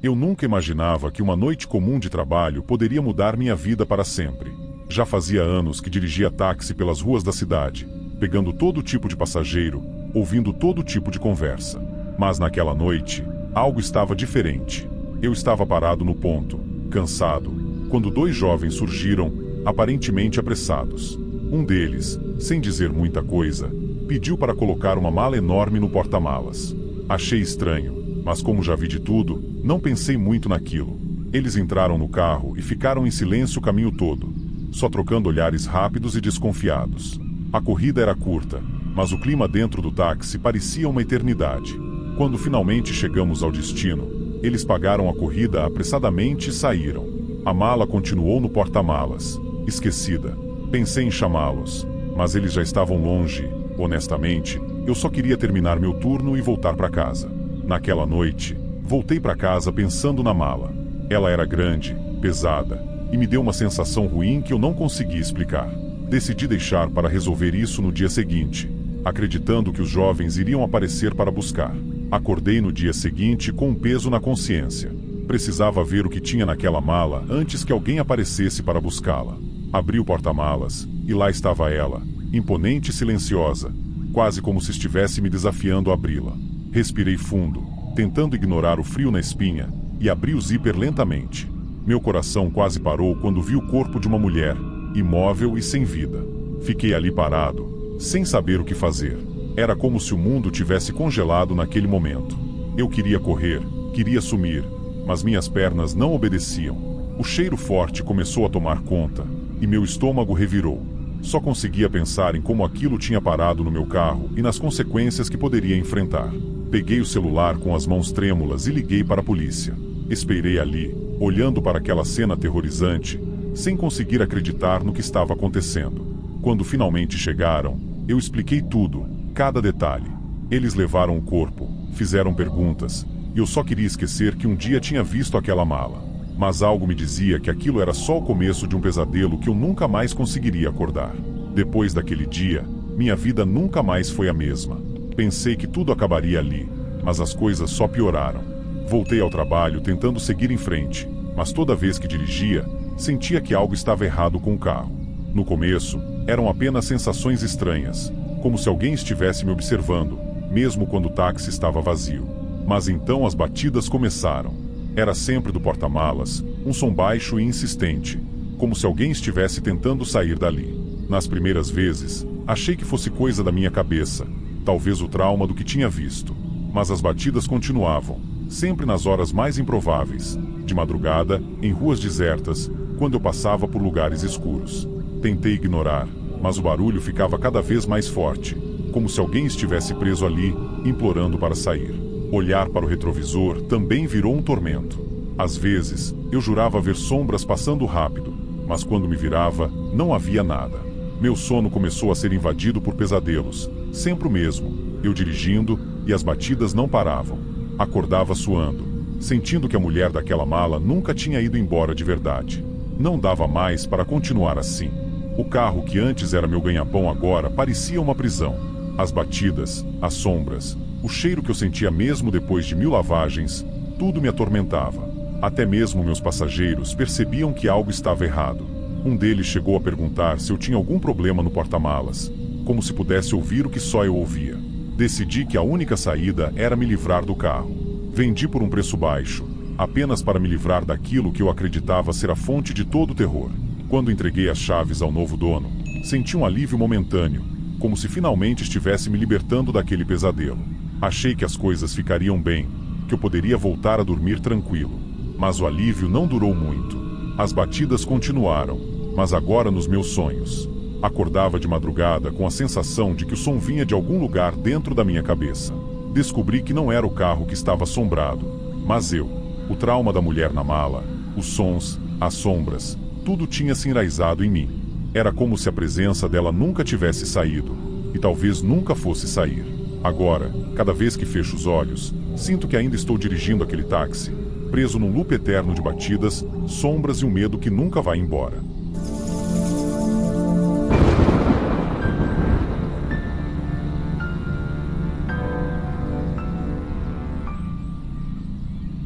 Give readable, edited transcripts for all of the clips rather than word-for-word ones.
Eu nunca imaginava que uma noite comum de trabalho poderia mudar minha vida para sempre. Já fazia anos que dirigia táxi pelas ruas da cidade, pegando todo tipo de passageiro, ouvindo todo tipo de conversa. Mas naquela noite, algo estava diferente. Eu estava parado no ponto, cansado, quando dois jovens surgiram, aparentemente apressados. Um deles, sem dizer muita coisa, pediu para colocar uma mala enorme no porta-malas. Achei estranho, mas como já vi de tudo, não pensei muito naquilo. Eles entraram no carro e ficaram em silêncio o caminho todo, só trocando olhares rápidos e desconfiados. A corrida era curta, mas o clima dentro do táxi parecia uma eternidade. Quando finalmente chegamos ao destino, eles pagaram a corrida apressadamente e saíram. A mala continuou no porta-malas, esquecida. Pensei em chamá-los, mas eles já estavam longe. Honestamente, eu só queria terminar meu turno e voltar para casa. Naquela noite, voltei para casa pensando na mala. Ela era grande, pesada, e me deu uma sensação ruim que eu não conseguia explicar. Decidi deixar para resolver isso no dia seguinte, acreditando que os jovens iriam aparecer para buscar. Acordei no dia seguinte com um peso na consciência. Precisava ver o que tinha naquela mala antes que alguém aparecesse para buscá-la. Abri o porta-malas, e lá estava ela, imponente e silenciosa, quase como se estivesse me desafiando a abri-la. Respirei fundo, tentando ignorar o frio na espinha, e abri o zíper lentamente. Meu coração quase parou quando vi o corpo de uma mulher, imóvel e sem vida. Fiquei ali parado, sem saber o que fazer. Era como se o mundo tivesse congelado naquele momento. Eu queria correr, queria sumir, mas minhas pernas não obedeciam. O cheiro forte começou a tomar conta, e meu estômago revirou. Só conseguia pensar em como aquilo tinha parado no meu carro e nas consequências que poderia enfrentar. Peguei o celular com as mãos trêmulas e liguei para a polícia. Esperei ali, olhando para aquela cena aterrorizante, sem conseguir acreditar no que estava acontecendo. Quando finalmente chegaram, eu expliquei tudo, cada detalhe. Eles levaram o corpo, fizeram perguntas, e eu só queria esquecer que um dia tinha visto aquela mala. Mas algo me dizia que aquilo era só o começo de um pesadelo que eu nunca mais conseguiria acordar. Depois daquele dia, minha vida nunca mais foi a mesma. Pensei que tudo acabaria ali, mas as coisas só pioraram. Voltei ao trabalho tentando seguir em frente, mas toda vez que dirigia, sentia que algo estava errado com o carro. No começo, eram apenas sensações estranhas, como se alguém estivesse me observando, mesmo quando o táxi estava vazio. Mas então as batidas começaram. Era sempre do porta-malas, um som baixo e insistente, como se alguém estivesse tentando sair dali. Nas primeiras vezes, achei que fosse coisa da minha cabeça, talvez o trauma do que tinha visto. Mas as batidas continuavam, sempre nas horas mais improváveis, de madrugada, em ruas desertas, quando eu passava por lugares escuros. Tentei ignorar, mas o barulho ficava cada vez mais forte, como se alguém estivesse preso ali, implorando para sair. Olhar para o retrovisor também virou um tormento. Às vezes, eu jurava ver sombras passando rápido, mas quando me virava, não havia nada. Meu sono começou a ser invadido por pesadelos, sempre o mesmo, eu dirigindo e as batidas não paravam. Acordava suando, sentindo que a mulher daquela mala nunca tinha ido embora de verdade. Não dava mais para continuar assim. O carro que antes era meu ganha-pão agora parecia uma prisão. As batidas, as sombras, o cheiro que eu sentia mesmo depois de 1000 lavagens, tudo me atormentava. Até mesmo meus passageiros percebiam que algo estava errado. Um deles chegou a perguntar se eu tinha algum problema no porta-malas, como se pudesse ouvir o que só eu ouvia. Decidi que a única saída era me livrar do carro. Vendi por um preço baixo, apenas para me livrar daquilo que eu acreditava ser a fonte de todo o terror. Quando entreguei as chaves ao novo dono, senti um alívio momentâneo, como se finalmente estivesse me libertando daquele pesadelo. Achei que as coisas ficariam bem, que eu poderia voltar a dormir tranquilo. Mas o alívio não durou muito. As batidas continuaram, mas agora nos meus sonhos. Acordava de madrugada com a sensação de que o som vinha de algum lugar dentro da minha cabeça. Descobri que não era o carro que estava assombrado, mas eu. O trauma da mulher na mala, os sons, as sombras, tudo tinha se enraizado em mim. Era como se a presença dela nunca tivesse saído, e talvez nunca fosse sair. Agora, cada vez que fecho os olhos, sinto que ainda estou dirigindo aquele táxi, preso num loop eterno de batidas, sombras e um medo que nunca vai embora.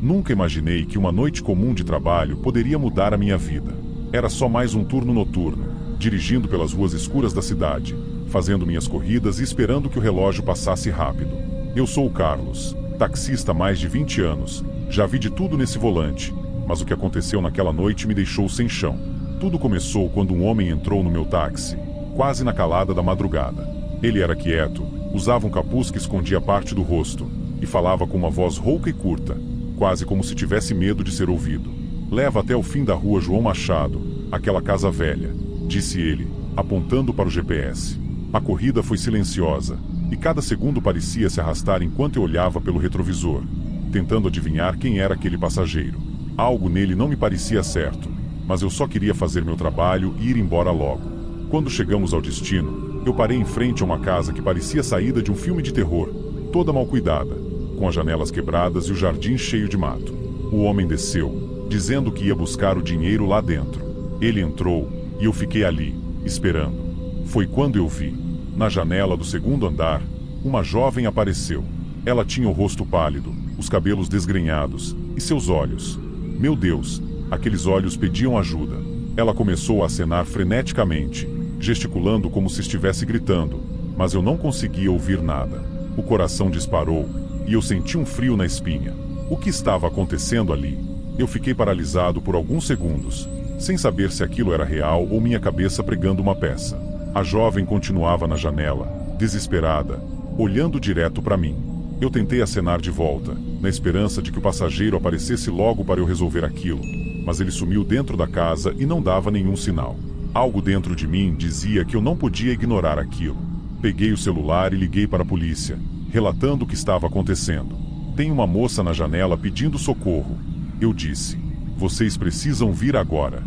Nunca imaginei que uma noite comum de trabalho poderia mudar a minha vida. Era só mais um turno noturno, dirigindo pelas ruas escuras da cidade, fazendo minhas corridas e esperando que o relógio passasse rápido. Eu sou o Carlos, taxista há mais de 20 anos. Já vi de tudo nesse volante, mas o que aconteceu naquela noite me deixou sem chão. Tudo começou quando um homem entrou no meu táxi, quase na calada da madrugada. Ele era quieto, usava um capuz que escondia parte do rosto, e falava com uma voz rouca e curta, quase como se tivesse medo de ser ouvido. Leva até o fim da rua João Machado, aquela casa velha, disse ele, apontando para o GPS. A corrida foi silenciosa, e cada segundo parecia se arrastar enquanto eu olhava pelo retrovisor, tentando adivinhar quem era aquele passageiro. Algo nele não me parecia certo, mas eu só queria fazer meu trabalho e ir embora logo. Quando chegamos ao destino, eu parei em frente a uma casa que parecia saída de um filme de terror, toda mal cuidada, com as janelas quebradas e o jardim cheio de mato. O homem desceu, dizendo que ia buscar o dinheiro lá dentro. Ele entrou, e eu fiquei ali, esperando. Foi quando eu vi, na janela do segundo andar, uma jovem apareceu. Ela tinha o rosto pálido, os cabelos desgrenhados, e seus olhos. Meu Deus, aqueles olhos pediam ajuda. Ela começou a acenar freneticamente, gesticulando como se estivesse gritando, mas eu não conseguia ouvir nada. O coração disparou, e eu senti um frio na espinha. O que estava acontecendo ali? Eu fiquei paralisado por alguns segundos, sem saber se aquilo era real ou minha cabeça pregando uma peça. A jovem continuava na janela, desesperada, olhando direto para mim. Eu tentei acenar de volta, na esperança de que o passageiro aparecesse logo para eu resolver aquilo, mas ele sumiu dentro da casa e não dava nenhum sinal. Algo dentro de mim dizia que eu não podia ignorar aquilo. Peguei o celular e liguei para a polícia, relatando o que estava acontecendo. Tem uma moça na janela pedindo socorro. Eu disse, vocês precisam vir agora.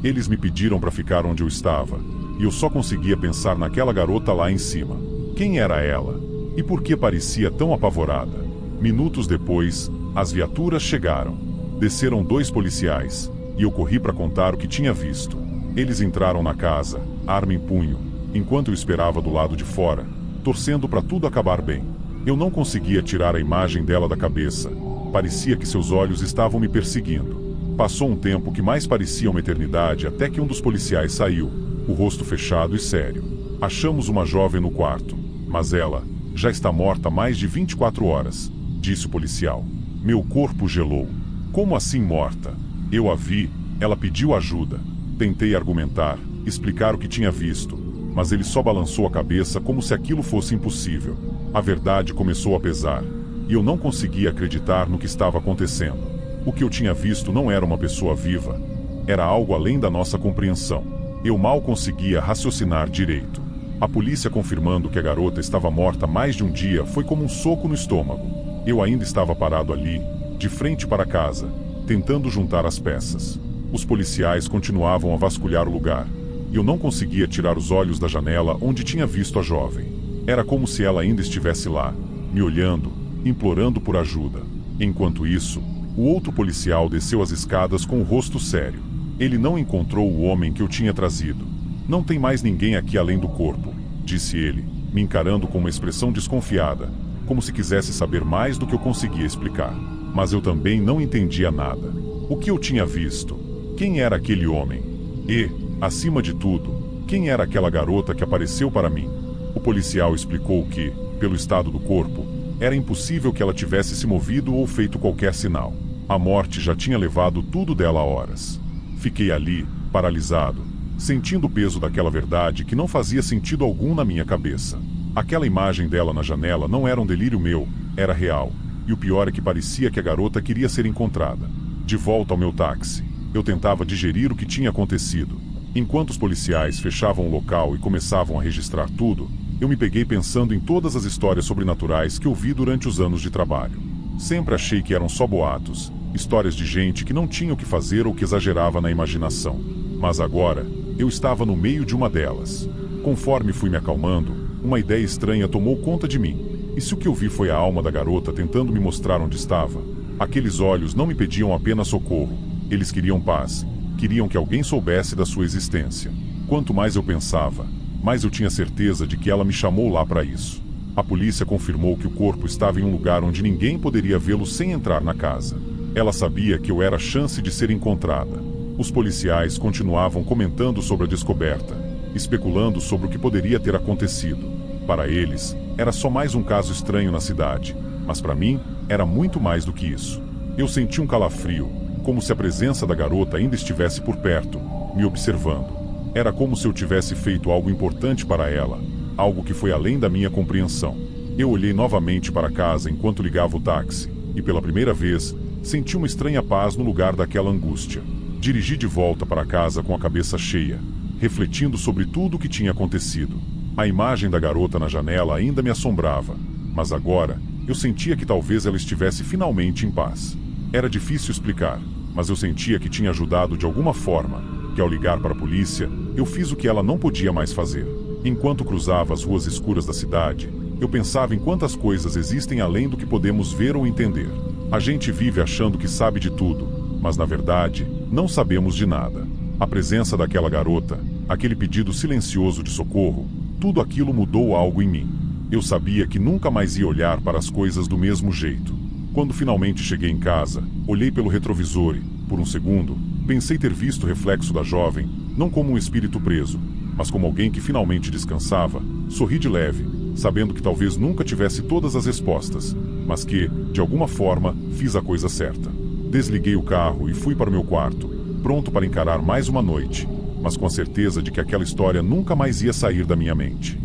Eles me pediram para ficar onde eu estava, e eu só conseguia pensar naquela garota lá em cima. Quem era ela? E por que parecia tão apavorada? Minutos depois, as viaturas chegaram. Desceram 2 policiais, e eu corri para contar o que tinha visto. Eles entraram na casa, arma em punho, enquanto eu esperava do lado de fora, torcendo para tudo acabar bem. Eu não conseguia tirar a imagem dela da cabeça. Parecia que seus olhos estavam me perseguindo. Passou um tempo que mais parecia uma eternidade até que um dos policiais saiu, o rosto fechado e sério. Achamos uma jovem no quarto, mas ela já está morta há mais de 24 horas, disse o policial. Meu corpo gelou. Como assim morta? Eu a vi, ela pediu ajuda. Tentei argumentar, explicar o que tinha visto, mas ele só balançou a cabeça como se aquilo fosse impossível. A verdade começou a pesar, e eu não conseguia acreditar no que estava acontecendo. O que eu tinha visto não era uma pessoa viva, era algo além da nossa compreensão. Eu mal conseguia raciocinar direito. A polícia confirmando que a garota estava morta há mais de um dia foi como um soco no estômago. Eu ainda estava parado ali, de frente para casa, tentando juntar as peças. Os policiais continuavam a vasculhar o lugar. Eu não conseguia tirar os olhos da janela onde tinha visto a jovem. Era como se ela ainda estivesse lá, me olhando, implorando por ajuda. Enquanto isso, o outro policial desceu as escadas com o rosto sério. Ele não encontrou o homem que eu tinha trazido. Não tem mais ninguém aqui além do corpo, disse ele, me encarando com uma expressão desconfiada, como se quisesse saber mais do que eu conseguia explicar. Mas eu também não entendia nada. O que eu tinha visto? Quem era aquele homem? E, acima de tudo, quem era aquela garota que apareceu para mim? O policial explicou que, pelo estado do corpo, era impossível que ela tivesse se movido ou feito qualquer sinal. A morte já tinha levado tudo dela há horas. Fiquei ali, paralisado, sentindo o peso daquela verdade que não fazia sentido algum na minha cabeça. Aquela imagem dela na janela não era um delírio meu, era real. E o pior é que parecia que a garota queria ser encontrada. De volta ao meu táxi, eu tentava digerir o que tinha acontecido. Enquanto os policiais fechavam o local e começavam a registrar tudo, eu me peguei pensando em todas as histórias sobrenaturais que ouvi durante os anos de trabalho. Sempre achei que eram só boatos, histórias de gente que não tinha o que fazer ou que exagerava na imaginação. Mas agora, eu estava no meio de uma delas. Conforme fui me acalmando, uma ideia estranha tomou conta de mim. E se o que eu vi foi a alma da garota tentando me mostrar onde estava? Aqueles olhos não me pediam apenas socorro. Eles queriam paz. Queriam que alguém soubesse da sua existência. Quanto mais eu pensava, mais eu tinha certeza de que ela me chamou lá para isso. A polícia confirmou que o corpo estava em um lugar onde ninguém poderia vê-lo sem entrar na casa. Ela sabia que eu era a chance de ser encontrada. Os policiais continuavam comentando sobre a descoberta, especulando sobre o que poderia ter acontecido. Para eles, era só mais um caso estranho na cidade, mas para mim, era muito mais do que isso. Eu senti um calafrio, como se a presença da garota ainda estivesse por perto, me observando. Era como se eu tivesse feito algo importante para ela, algo que foi além da minha compreensão. Eu olhei novamente para casa enquanto ligava o táxi, e pela primeira vez, senti uma estranha paz no lugar daquela angústia. Dirigi de volta para casa com a cabeça cheia, refletindo sobre tudo o que tinha acontecido. A imagem da garota na janela ainda me assombrava, mas agora eu sentia que talvez ela estivesse finalmente em paz. Era difícil explicar, mas eu sentia que tinha ajudado de alguma forma, que ao ligar para a polícia, eu fiz o que ela não podia mais fazer. Enquanto cruzava as ruas escuras da cidade, eu pensava em quantas coisas existem além do que podemos ver ou entender. A gente vive achando que sabe de tudo, mas na verdade, não sabemos de nada. A presença daquela garota, aquele pedido silencioso de socorro, tudo aquilo mudou algo em mim. Eu sabia que nunca mais ia olhar para as coisas do mesmo jeito. Quando finalmente cheguei em casa, olhei pelo retrovisor e, por um segundo, pensei ter visto o reflexo da jovem, não como um espírito preso, mas como alguém que finalmente descansava. Sorri de leve, sabendo que talvez nunca tivesse todas as respostas, mas que, de alguma forma, fiz a coisa certa. Desliguei o carro e fui para o meu quarto, pronto para encarar mais uma noite, mas com a certeza de que aquela história nunca mais ia sair da minha mente.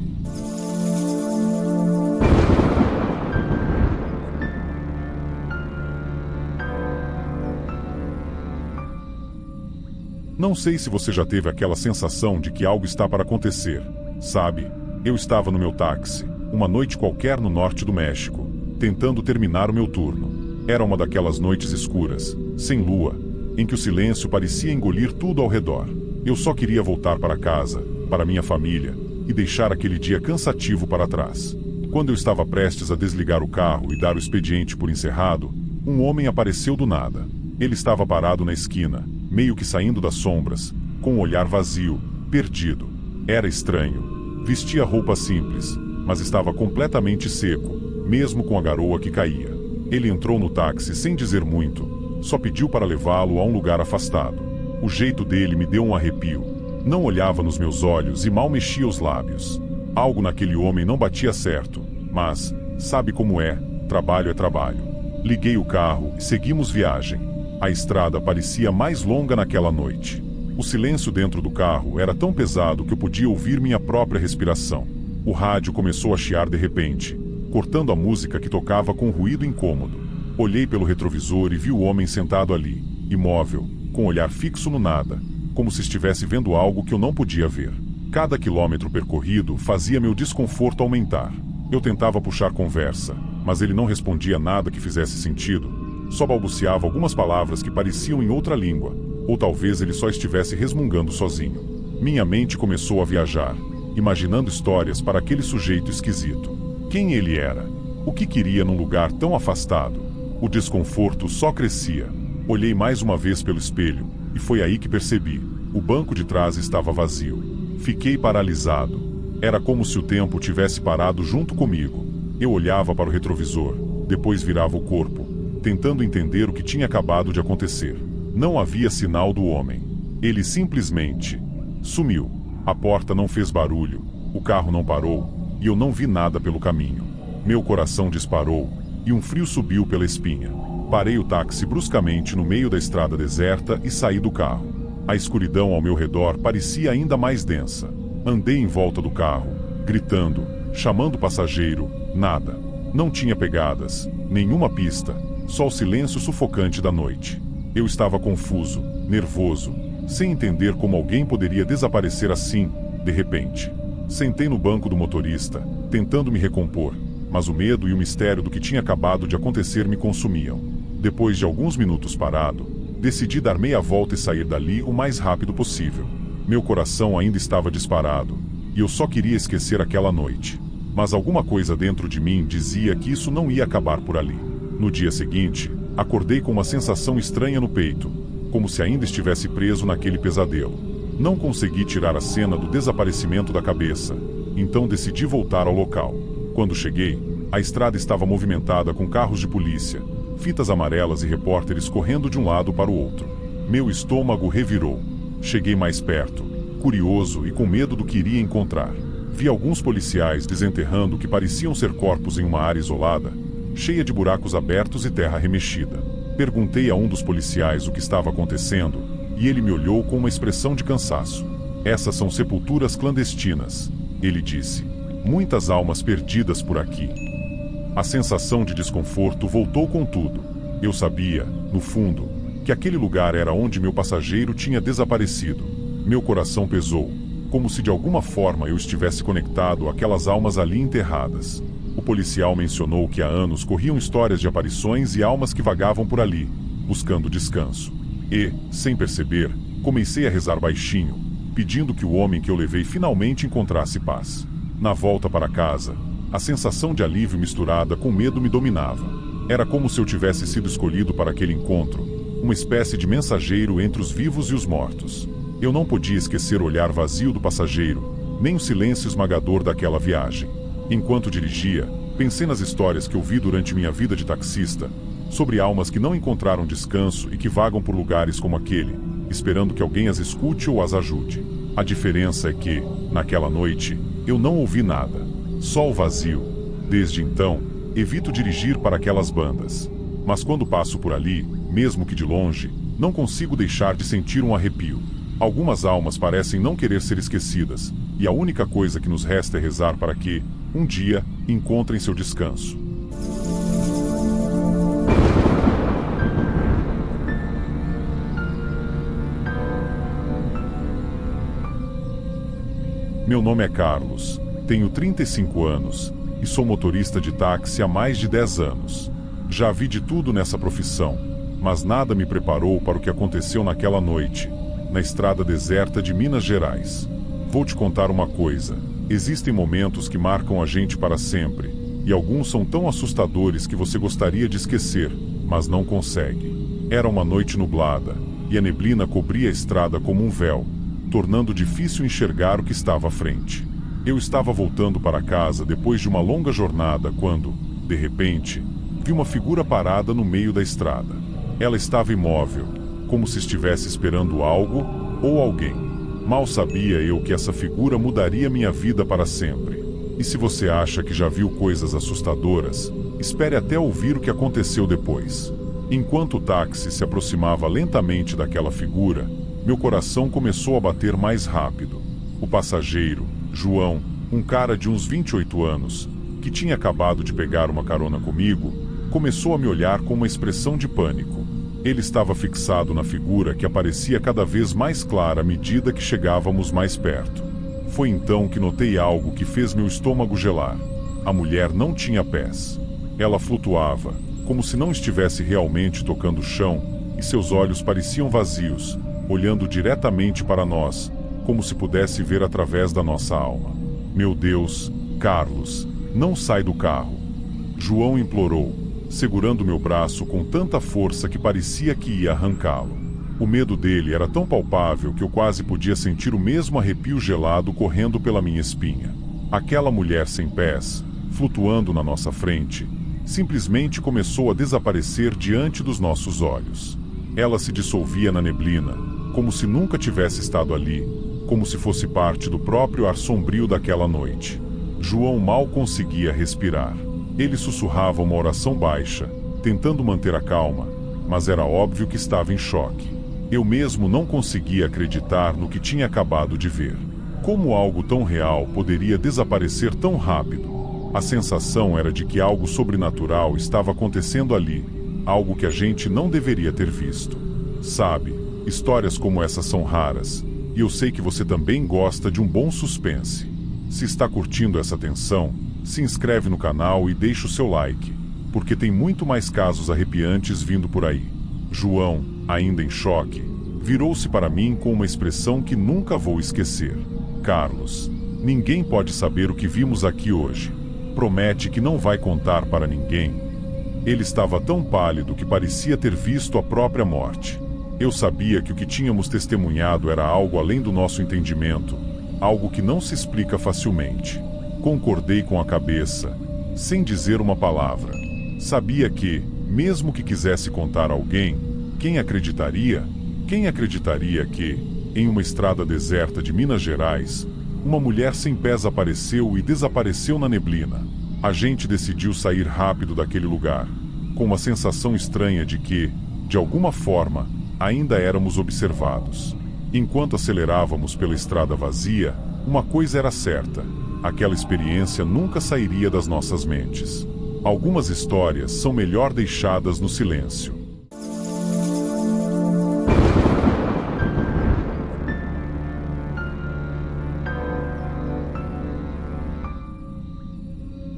Não sei se você já teve aquela sensação de que algo está para acontecer. Sabe, eu estava no meu táxi, uma noite qualquer no norte do México, tentando terminar o meu turno. Era uma daquelas noites escuras, sem lua, em que o silêncio parecia engolir tudo ao redor. Eu só queria voltar para casa, para minha família, e deixar aquele dia cansativo para trás. Quando eu estava prestes a desligar o carro e dar o expediente por encerrado, um homem apareceu do nada. Ele estava parado na esquina, meio que saindo das sombras, com um olhar vazio, perdido. Era estranho. Vestia roupa simples, mas estava completamente seco, mesmo com a garoa que caía. Ele entrou no táxi sem dizer muito, só pediu para levá-lo a um lugar afastado. O jeito dele me deu um arrepio. Não olhava nos meus olhos e mal mexia os lábios. Algo naquele homem não batia certo, mas, sabe como é, trabalho é trabalho. Liguei o carro e seguimos viagem. A estrada parecia mais longa naquela noite. O silêncio dentro do carro era tão pesado que eu podia ouvir minha própria respiração. O rádio começou a chiar de repente, cortando a música que tocava com ruído incômodo. Olhei pelo retrovisor e vi o homem sentado ali, imóvel, com o olhar fixo no nada, como se estivesse vendo algo que eu não podia ver. Cada quilômetro percorrido fazia meu desconforto aumentar. Eu tentava puxar conversa, mas ele não respondia nada que fizesse sentido. Só balbuciava algumas palavras que pareciam em outra língua, ou talvez ele só estivesse resmungando sozinho. Minha mente começou a viajar, imaginando histórias para aquele sujeito esquisito. Quem ele era? O que queria num lugar tão afastado? O desconforto só crescia. Olhei mais uma vez pelo espelho, e foi aí que percebi. O banco de trás estava vazio. Fiquei paralisado. Era como se o tempo tivesse parado junto comigo. Eu olhava para o retrovisor, depois virava o corpo, tentando entender o que tinha acabado de acontecer. Não havia sinal do homem. Ele simplesmente sumiu. A porta não fez barulho, o carro não parou, e eu não vi nada pelo caminho. Meu coração disparou, e um frio subiu pela espinha. Parei o táxi bruscamente no meio da estrada deserta e saí do carro. A escuridão ao meu redor parecia ainda mais densa. Andei em volta do carro, gritando, chamando o passageiro, nada. Não tinha pegadas, nenhuma pista, só o silêncio sufocante da noite. Eu estava confuso, nervoso, sem entender como alguém poderia desaparecer assim, de repente. Sentei no banco do motorista, tentando me recompor, mas o medo e o mistério do que tinha acabado de acontecer me consumiam. Depois de alguns minutos parado, decidi dar meia volta e sair dali o mais rápido possível. Meu coração ainda estava disparado, e eu só queria esquecer aquela noite. Mas alguma coisa dentro de mim dizia que isso não ia acabar por ali. No dia seguinte, acordei com uma sensação estranha no peito, como se ainda estivesse preso naquele pesadelo. Não consegui tirar a cena do desaparecimento da cabeça, então decidi voltar ao local. Quando cheguei, a estrada estava movimentada com carros de polícia, fitas amarelas e repórteres correndo de um lado para o outro. Meu estômago revirou. Cheguei mais perto, curioso e com medo do que iria encontrar. Vi alguns policiais desenterrando o que pareciam ser corpos em uma área isolada, cheia de buracos abertos e terra remexida. Perguntei a um dos policiais o que estava acontecendo, e ele me olhou com uma expressão de cansaço. Essas são sepulturas clandestinas, ele disse. Muitas almas perdidas por aqui. A sensação de desconforto voltou com tudo. Eu sabia, no fundo, que aquele lugar era onde meu passageiro tinha desaparecido. Meu coração pesou, como se de alguma forma eu estivesse conectado àquelas almas ali enterradas. O policial mencionou que há anos corriam histórias de aparições e almas que vagavam por ali, buscando descanso. E, sem perceber, comecei a rezar baixinho, pedindo que o homem que eu levei finalmente encontrasse paz. Na volta para casa, a sensação de alívio misturada com medo me dominava. Era como se eu tivesse sido escolhido para aquele encontro, uma espécie de mensageiro entre os vivos e os mortos. Eu não podia esquecer o olhar vazio do passageiro, nem o silêncio esmagador daquela viagem. Enquanto dirigia, pensei nas histórias que ouvi durante minha vida de taxista, sobre almas que não encontraram descanso e que vagam por lugares como aquele, esperando que alguém as escute ou as ajude. A diferença é que, naquela noite, eu não ouvi nada, só o vazio. Desde então, evito dirigir para aquelas bandas. Mas quando passo por ali, mesmo que de longe, não consigo deixar de sentir um arrepio. Algumas almas parecem não querer ser esquecidas, e a única coisa que nos resta é rezar para que, um dia, encontrem seu descanso. Meu nome é Carlos, tenho 35 anos e sou motorista de táxi há mais de 10 anos. Já vi de tudo nessa profissão, mas nada me preparou para o que aconteceu naquela noite, na estrada deserta de Minas Gerais. Vou te contar uma coisa: existem momentos que marcam a gente para sempre, e alguns são tão assustadores que você gostaria de esquecer, mas não consegue. Era uma noite nublada, e a neblina cobria a estrada como um véu, tornando difícil enxergar o que estava à frente. Eu estava voltando para casa depois de uma longa jornada quando, de repente, vi uma figura parada no meio da estrada. Ela estava imóvel, como se estivesse esperando algo ou alguém. Mal sabia eu que essa figura mudaria minha vida para sempre. E se você acha que já viu coisas assustadoras, espere até ouvir o que aconteceu depois. Enquanto o táxi se aproximava lentamente daquela figura, meu coração começou a bater mais rápido. O passageiro, João, um cara de uns 28 anos, que tinha acabado de pegar uma carona comigo, começou a me olhar com uma expressão de pânico. Ele estava fixado na figura que aparecia cada vez mais clara à medida que chegávamos mais perto. Foi então que notei algo que fez meu estômago gelar. A mulher não tinha pés. Ela flutuava, como se não estivesse realmente tocando o chão, e seus olhos pareciam vazios, olhando diretamente para nós, como se pudesse ver através da nossa alma. Meu Deus, Carlos, não sai do carro. João implorou, segurando meu braço com tanta força que parecia que ia arrancá-lo. O medo dele era tão palpável que eu quase podia sentir o mesmo arrepio gelado correndo pela minha espinha. Aquela mulher sem pés, flutuando na nossa frente, simplesmente começou a desaparecer diante dos nossos olhos. Ela se dissolvia na neblina, como se nunca tivesse estado ali, como se fosse parte do próprio ar sombrio daquela noite. João mal conseguia respirar. Ele sussurrava uma oração baixa, tentando manter a calma, mas era óbvio que estava em choque. Eu mesmo não conseguia acreditar no que tinha acabado de ver. Como algo tão real poderia desaparecer tão rápido? A sensação era de que algo sobrenatural estava acontecendo ali, algo que a gente não deveria ter visto. Sabe, histórias como essas são raras, e eu sei que você também gosta de um bom suspense. Se está curtindo essa tensão, se inscreve no canal e deixa o seu like, porque tem muito mais casos arrepiantes vindo por aí. João, ainda em choque, virou-se para mim com uma expressão que nunca vou esquecer. Carlos, ninguém pode saber o que vimos aqui hoje. Promete que não vai contar para ninguém. Ele estava tão pálido que parecia ter visto a própria morte. Eu sabia que o que tínhamos testemunhado era algo além do nosso entendimento, algo que não se explica facilmente. Concordei com a cabeça, sem dizer uma palavra. Sabia que, Mesmo que quisesse contar a alguém, quem acreditaria? Quem acreditaria que, em uma estrada deserta de Minas Gerais, uma mulher sem pés apareceu e desapareceu na neblina? A gente decidiu sair rápido daquele lugar, com uma sensação estranha de que, de alguma forma, ainda éramos observados. Enquanto acelerávamos pela estrada vazia, uma coisa era certa: aquela experiência nunca sairia das nossas mentes. Algumas histórias são melhor deixadas no silêncio.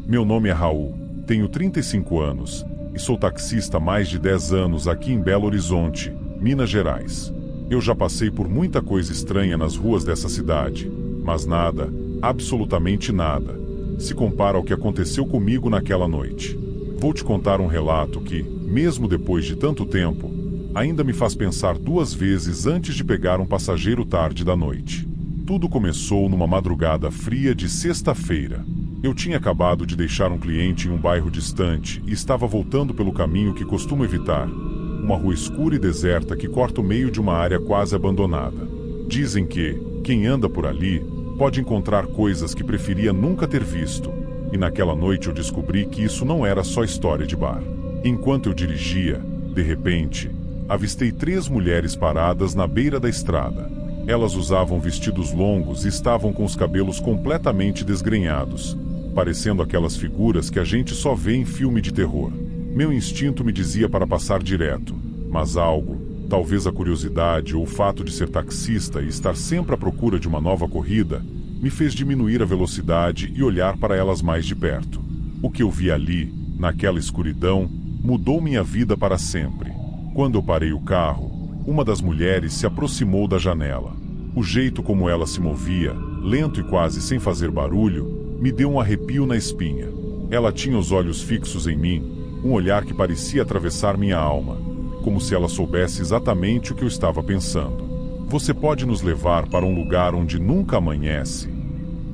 Meu nome é Raul, tenho 35 anos e sou taxista há mais de 10 anos aqui em Belo Horizonte, Minas Gerais. Eu já passei por muita coisa estranha nas ruas dessa cidade, mas nada, absolutamente nada, se compara ao que aconteceu comigo naquela noite. Vou te contar um relato que, mesmo depois de tanto tempo, ainda me faz pensar duas vezes antes de pegar um passageiro tarde da noite. Tudo começou numa madrugada fria de sexta-feira. Eu tinha acabado de deixar um cliente em um bairro distante e estava voltando pelo caminho que costumo evitar, uma rua escura e deserta que corta o meio de uma área quase abandonada. Dizem que, quem anda por ali, pode encontrar coisas que preferia nunca ter visto, e naquela noite eu descobri que isso não era só história de bar. Enquanto eu dirigia, de repente, avistei 3 mulheres paradas na beira da estrada. Elas usavam vestidos longos e estavam com os cabelos completamente desgrenhados, parecendo aquelas figuras que a gente só vê em filme de terror. Meu instinto me dizia para passar direto, mas algo, talvez a curiosidade ou o fato de ser taxista e estar sempre à procura de uma nova corrida, me fez diminuir a velocidade e olhar para elas mais de perto. O que eu vi ali, naquela escuridão, mudou minha vida para sempre. Quando eu parei o carro, uma das mulheres se aproximou da janela. O jeito como ela se movia, lento e quase sem fazer barulho, me deu um arrepio na espinha. Ela tinha os olhos fixos em mim, um olhar que parecia atravessar minha alma, como se ela soubesse exatamente o que eu estava pensando. Você pode nos levar para um lugar onde nunca amanhece?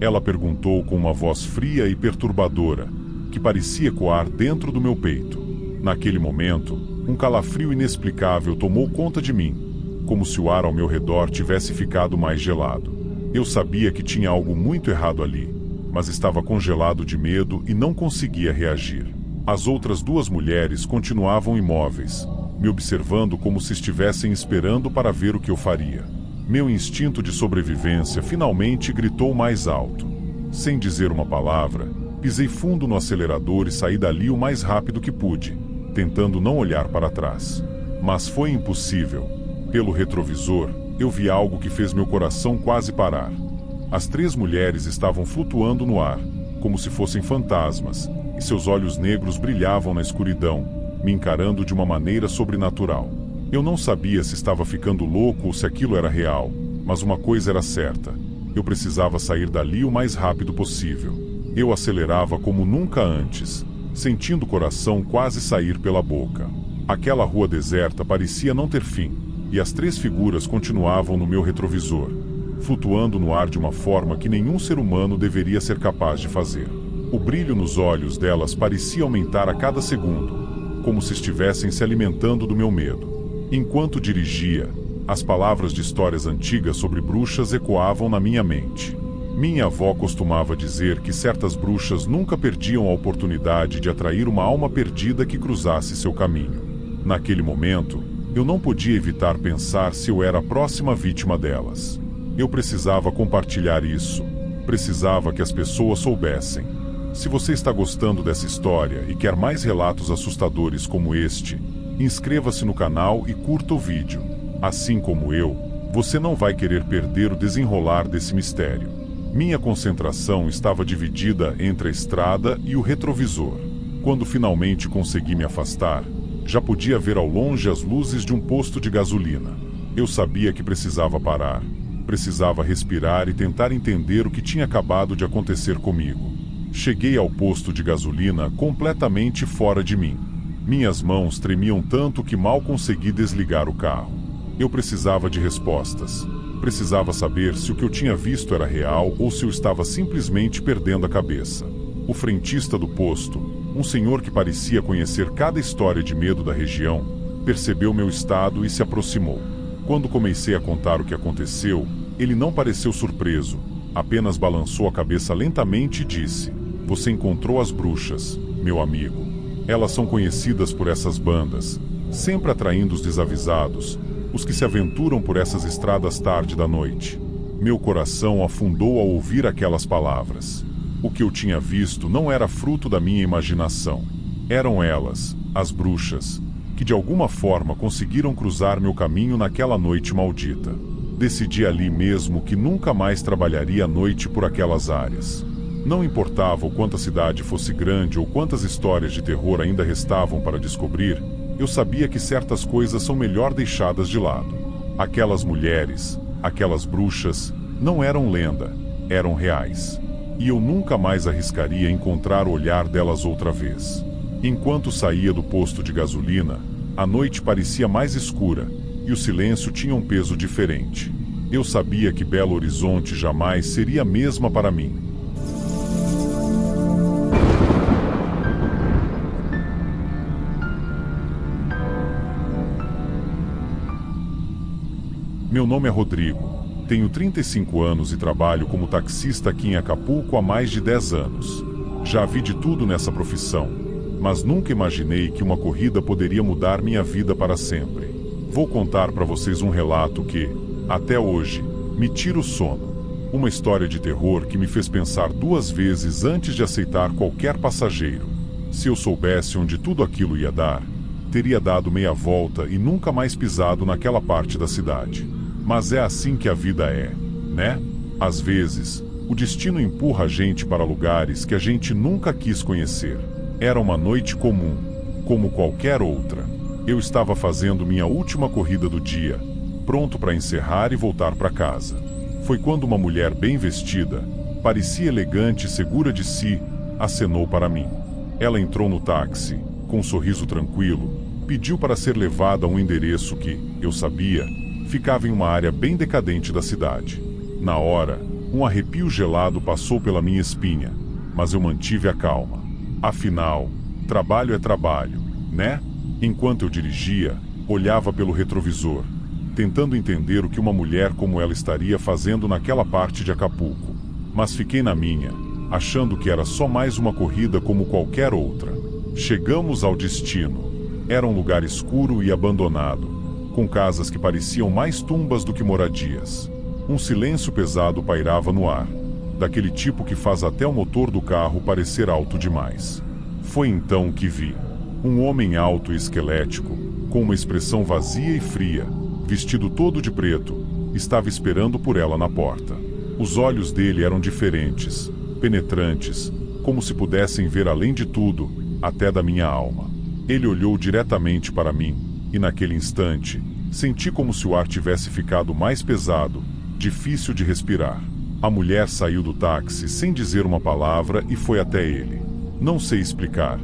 Ela perguntou com uma voz fria e perturbadora, que parecia ecoar dentro do meu peito. Naquele momento, um calafrio inexplicável tomou conta de mim, como se o ar ao meu redor tivesse ficado mais gelado. Eu sabia que tinha algo muito errado ali, mas estava congelado de medo e não conseguia reagir. As outras 2 mulheres continuavam imóveis, me observando como se estivessem esperando para ver o que eu faria. Meu instinto de sobrevivência finalmente gritou mais alto. Sem dizer uma palavra, pisei fundo no acelerador e saí dali o mais rápido que pude, tentando não olhar para trás. Mas foi impossível. Pelo retrovisor, eu vi algo que fez meu coração quase parar. As 3 mulheres estavam flutuando no ar, como se fossem fantasmas, e seus olhos negros brilhavam na escuridão, me encarando de uma maneira sobrenatural. Eu não sabia se estava ficando louco ou se aquilo era real, mas uma coisa era certa: eu precisava sair dali o mais rápido possível. Eu acelerava como nunca antes, sentindo o coração quase sair pela boca. Aquela rua deserta parecia não ter fim, e as 3 figuras continuavam no meu retrovisor, flutuando no ar de uma forma que nenhum ser humano deveria ser capaz de fazer. O brilho nos olhos delas parecia aumentar a cada segundo, como se estivessem se alimentando do meu medo. Enquanto dirigia, as palavras de histórias antigas sobre bruxas ecoavam na minha mente. Minha avó costumava dizer que certas bruxas nunca perdiam a oportunidade de atrair uma alma perdida que cruzasse seu caminho. Naquele momento, eu não podia evitar pensar se eu era a próxima vítima delas. Eu precisava compartilhar isso. Precisava que as pessoas soubessem. Se você está gostando dessa história e quer mais relatos assustadores como este, inscreva-se no canal e curta o vídeo. Assim como eu, você não vai querer perder o desenrolar desse mistério. Minha concentração estava dividida entre a estrada e o retrovisor. Quando finalmente consegui me afastar, já podia ver ao longe as luzes de um posto de gasolina. Eu sabia que precisava parar. Precisava respirar e tentar entender o que tinha acabado de acontecer comigo. Cheguei ao posto de gasolina completamente fora de mim. Minhas mãos tremiam tanto que mal consegui desligar o carro. Eu precisava de respostas. Precisava saber se o que eu tinha visto era real ou se eu estava simplesmente perdendo a cabeça. O frentista do posto, Um senhor que parecia conhecer cada história de medo da região, percebeu meu estado e se aproximou. Quando comecei a contar o que aconteceu, ele não pareceu surpreso, apenas balançou a cabeça lentamente e disse: "Você encontrou as bruxas, meu amigo. Elas são conhecidas por essas bandas, sempre atraindo os desavisados, os que se aventuram por essas estradas tarde da noite." Meu coração afundou ao ouvir aquelas palavras. O que eu tinha visto não era fruto da minha imaginação. Eram elas, as bruxas, que de alguma forma conseguiram cruzar meu caminho naquela noite maldita. Decidi ali mesmo que nunca mais trabalharia à noite por aquelas áreas. Não importava o quanto a cidade fosse grande ou quantas histórias de terror ainda restavam para descobrir, eu sabia que certas coisas são melhor deixadas de lado. Aquelas mulheres, aquelas bruxas, não eram lenda, eram reais. E eu nunca mais arriscaria encontrar o olhar delas outra vez. Enquanto saía do posto de gasolina, a noite parecia mais escura, e o silêncio tinha um peso diferente. Eu sabia que Belo Horizonte jamais seria a mesma para mim. Meu nome é Rodrigo, tenho 35 anos e trabalho como taxista aqui em Acapulco há mais de 10 anos. Já vi de tudo nessa profissão, mas nunca imaginei que uma corrida poderia mudar minha vida para sempre. Vou contar para vocês um relato que, até hoje, me tira o sono. Uma história de terror que me fez pensar 2 vezes antes de aceitar qualquer passageiro. Se eu soubesse onde tudo aquilo ia dar, teria dado meia volta e nunca mais pisado naquela parte da cidade. Mas é assim que a vida é, né? Às vezes, o destino empurra a gente para lugares que a gente nunca quis conhecer. Era uma noite comum, como qualquer outra. Eu estava fazendo minha última corrida do dia, pronto para encerrar e voltar para casa. Foi quando uma mulher bem vestida, parecia elegante e segura de si, acenou para mim. Ela entrou no táxi, com um sorriso tranquilo, pediu para ser levada a um endereço que, eu sabia, ficava em uma área bem decadente da cidade. Na hora, um arrepio gelado passou pela minha espinha, mas eu mantive a calma. Afinal, trabalho é trabalho, né? Enquanto eu dirigia, olhava pelo retrovisor, tentando entender o que uma mulher como ela estaria fazendo naquela parte de Acapulco. Mas fiquei na minha, achando que era só mais uma corrida como qualquer outra. Chegamos ao destino. Era um lugar escuro e abandonado, com casas que pareciam mais tumbas do que moradias. Um silêncio pesado pairava no ar, daquele tipo que faz até o motor do carro parecer alto demais. Foi então que vi. Um homem alto e esquelético, com uma expressão vazia e fria, vestido todo de preto, estava esperando por ela na porta. Os olhos dele eram diferentes, penetrantes, como se pudessem ver além de tudo, até da minha alma. Ele olhou diretamente para mim, e naquele instante, senti como se o ar tivesse ficado mais pesado, difícil de respirar. A mulher saiu do táxi sem dizer uma palavra e foi até ele. Não sei explicar,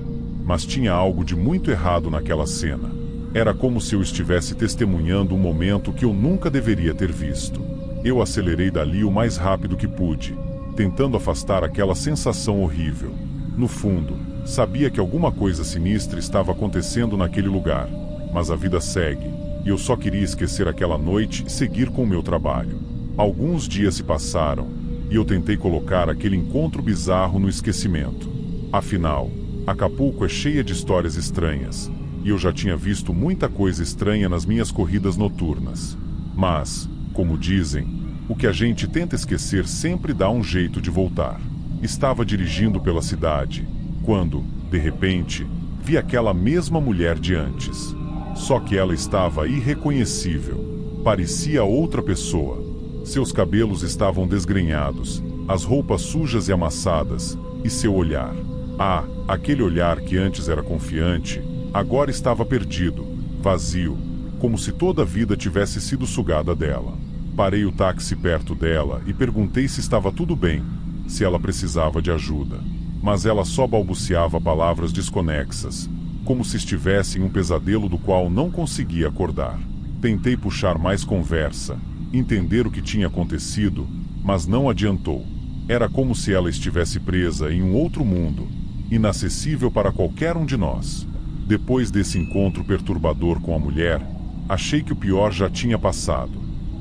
mas tinha algo de muito errado naquela cena. Era como se eu estivesse testemunhando um momento que eu nunca deveria ter visto. Eu acelerei dali o mais rápido que pude, tentando afastar aquela sensação horrível. No fundo, sabia que alguma coisa sinistra estava acontecendo naquele lugar, mas a vida segue, e eu só queria esquecer aquela noite e seguir com o meu trabalho. Alguns dias se passaram, e eu tentei colocar aquele encontro bizarro no esquecimento. Afinal, Acapulco é cheia de histórias estranhas, e eu já tinha visto muita coisa estranha nas minhas corridas noturnas. Mas, como dizem, o que a gente tenta esquecer sempre dá um jeito de voltar. Estava dirigindo pela cidade, quando, de repente, vi aquela mesma mulher de antes. Só que ela estava irreconhecível. Parecia outra pessoa. Seus cabelos estavam desgrenhados, as roupas sujas e amassadas, e seu olhar. Ah, aquele olhar que antes era confiante, agora estava perdido, vazio, como se toda a vida tivesse sido sugada dela. Parei o táxi perto dela e perguntei se estava tudo bem, se ela precisava de ajuda. Mas ela só balbuciava palavras desconexas, como se estivesse em um pesadelo do qual não conseguia acordar. Tentei puxar mais conversa, entender o que tinha acontecido, mas não adiantou. Era como se ela estivesse presa em um outro mundo, inacessível para qualquer um de nós. Depois desse encontro perturbador com a mulher, achei que o pior já tinha passado.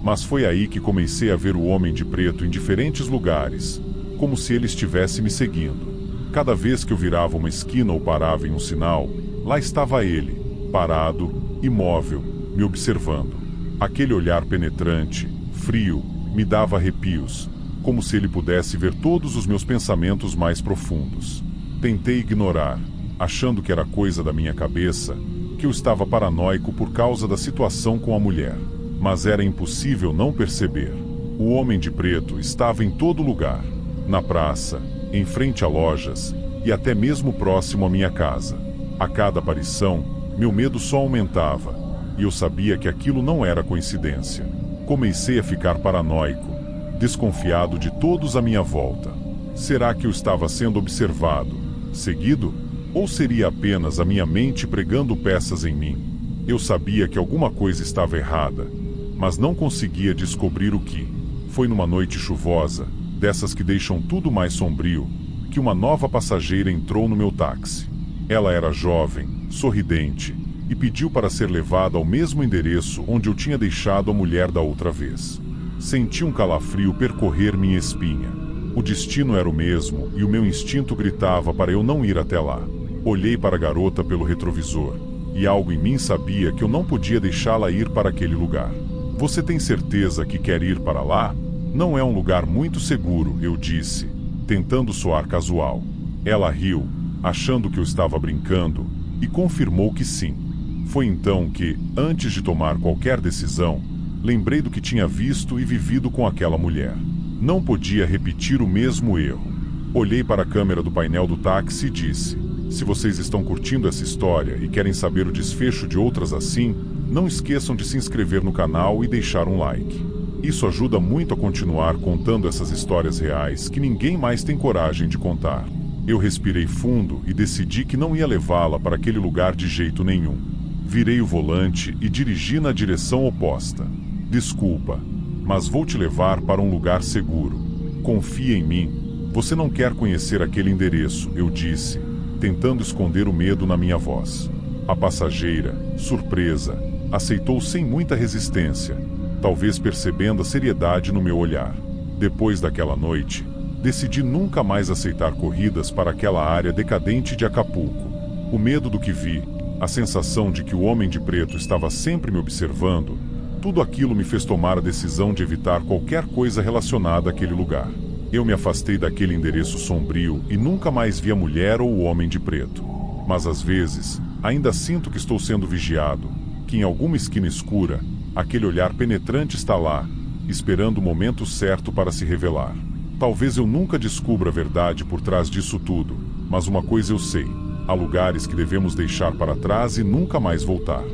Mas foi aí que comecei a ver o homem de preto em diferentes lugares, como se ele estivesse me seguindo. Cada vez que eu virava uma esquina ou parava em um sinal, lá estava ele, parado, imóvel, me observando. Aquele olhar penetrante, frio, me dava arrepios, como se ele pudesse ver todos os meus pensamentos mais profundos. Tentei ignorar, achando que era coisa da minha cabeça, que eu estava paranoico por causa da situação com a mulher. Mas era impossível não perceber. O homem de preto estava em todo lugar. Na praça, em frente a lojas, e até mesmo próximo à minha casa. A cada aparição, meu medo só aumentava, e eu sabia que aquilo não era coincidência. Comecei a ficar paranoico, desconfiado de todos à minha volta. Será que eu estava sendo observado, seguido? Ou seria apenas a minha mente pregando peças em mim? Eu sabia que alguma coisa estava errada, mas não conseguia descobrir o que. Foi numa noite chuvosa, dessas que deixam tudo mais sombrio, que uma nova passageira entrou no meu táxi. Ela era jovem, sorridente, e pediu para ser levada ao mesmo endereço onde eu tinha deixado a mulher da outra vez. Senti um calafrio percorrer minha espinha. O destino era o mesmo e o meu instinto gritava para eu não ir até lá. Olhei para a garota pelo retrovisor, e algo em mim sabia que eu não podia deixá-la ir para aquele lugar. Você tem certeza que quer ir para lá? Não é um lugar muito seguro, eu disse, tentando soar casual. Ela riu, achando que eu estava brincando, e confirmou que sim. Foi então que, antes de tomar qualquer decisão, lembrei do que tinha visto e vivido com aquela mulher. Não podia repetir o mesmo erro. Olhei para a câmera do painel do táxi e disse: se vocês estão curtindo essa história e querem saber o desfecho de outras assim, não esqueçam de se inscrever no canal e deixar um like. Isso ajuda muito a continuar contando essas histórias reais que ninguém mais tem coragem de contar. Eu respirei fundo e decidi que não ia levá-la para aquele lugar de jeito nenhum. Virei o volante e dirigi na direção oposta. Desculpa, mas vou te levar para um lugar seguro. Confia em mim. Você não quer conhecer aquele endereço, eu disse, tentando esconder o medo na minha voz. A passageira, surpresa, aceitou sem muita resistência, talvez percebendo a seriedade no meu olhar. Depois daquela noite, decidi nunca mais aceitar corridas para aquela área decadente de Acapulco. O medo do que vi, a sensação de que o homem de preto estava sempre me observando, tudo aquilo me fez tomar a decisão de evitar qualquer coisa relacionada àquele lugar. Eu me afastei daquele endereço sombrio e nunca mais vi a mulher ou o homem de preto. Mas às vezes, ainda sinto que estou sendo vigiado, que em alguma esquina escura, aquele olhar penetrante está lá, esperando o momento certo para se revelar. Talvez eu nunca descubra a verdade por trás disso tudo, mas uma coisa eu sei: há lugares que devemos deixar para trás e nunca mais voltar.